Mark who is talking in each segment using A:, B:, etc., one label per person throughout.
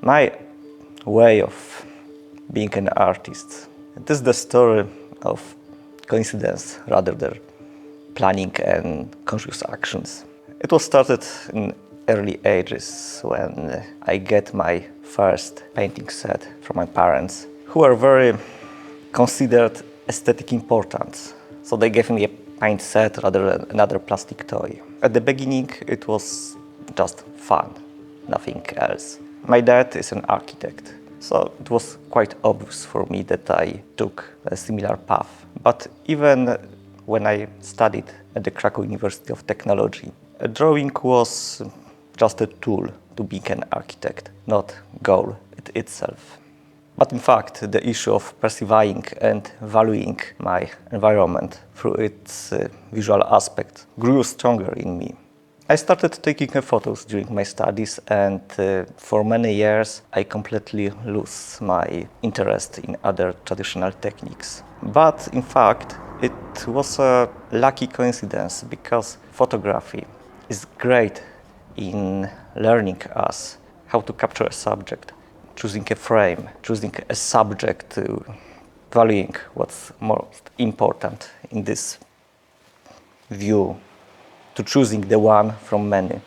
A: My way of being an artist. It is the story of coincidence rather than planning and conscious actions. It was started in early ages when I get my first painting set from my parents, who were very considered aesthetic important. So they gave me a paint set rather than another plastic toy. At the beginning, it was just fun, nothing else. My dad is an architect, so it was quite obvious for me that I took a similar path. But even when I studied at the Krakow University of Technology, a drawing was just a tool to be an architect, not goal itself. But in fact, the issue of perceiving and valuing my environment through its visual aspect grew stronger in me. I started taking photos during my studies, and for many years I completely lost my interest in other traditional techniques. But in fact, it was a lucky coincidence because photography is great in learning us how to capture a subject, choosing a frame, choosing a subject, valuing what's most important in this view, to choosing the one from many.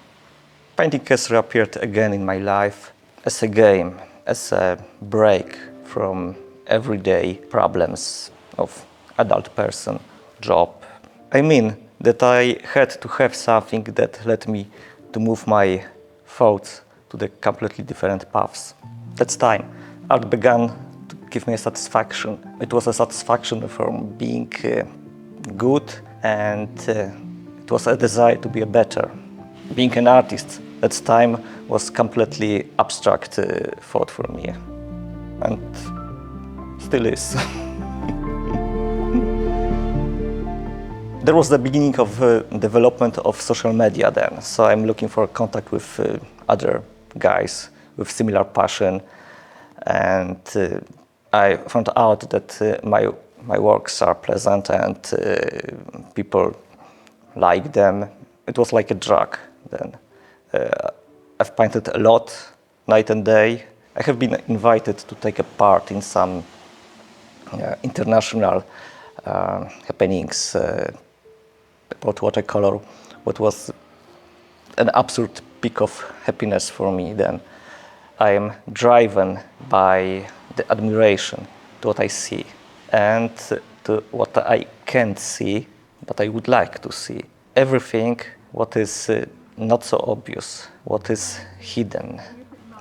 A: Painting has reappeared again in my life as a game, as a break from everyday problems of adult person, job. I mean that I had to have something that led me to move my thoughts to the completely different paths. That's time. Art began to give me a satisfaction. It was a satisfaction from being good, and it was a desire to be a better. Being an artist at time was completely abstract thought for me, and still is. There was the beginning of development of social media then, so I'm looking for contact with other guys with similar passion, and I found out that my works are pleasant and people like them. It was like a drug then. I've painted a lot, night and day. I have been invited to take a part in some international happenings about watercolor, what was an absolute peak of happiness for me then. I am driven by the admiration to what I see and to what I can't see, but I would like to see. Everything what is not so obvious, what is hidden.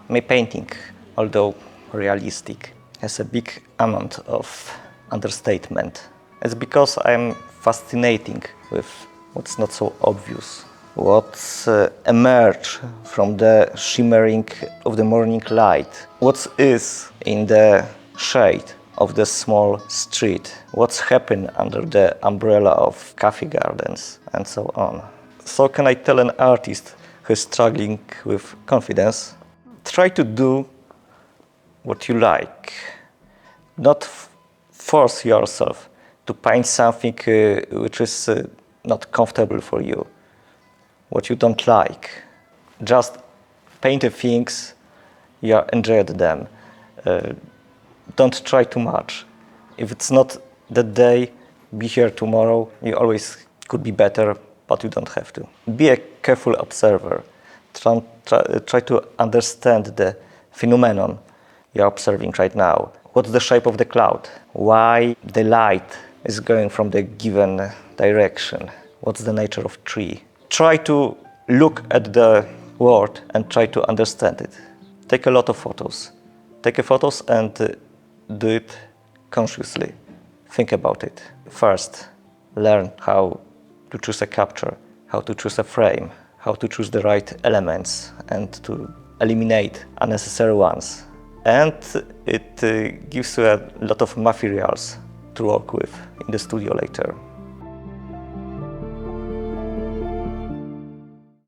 A: My painting, although realistic, has a big amount of understatement. It's because I'm fascinating with what's not so obvious, what's emerge from the shimmering of the morning light, what is in the shade of the small street, what's happened under the umbrella of coffee gardens, and so on. So can I tell an artist who is struggling with confidence, try to do what you like, not force yourself to paint something which is not comfortable for you, what you don't like. Just paint the things, you enjoyed them. Don't try too much. If it's not that day, be here tomorrow. You always could be better, but you don't have to. Be a careful observer. Try to understand the phenomenon you're observing right now. What's the shape of the cloud? Why the light is going from the given direction? What's the nature of tree? Try to look at the world and try to understand it. Take a lot of photos. Take photos and do it consciously. Think about it. First, learn how to choose a capture, how to choose a frame, how to choose the right elements and to eliminate unnecessary ones. And it gives you a lot of materials to work with in the studio later.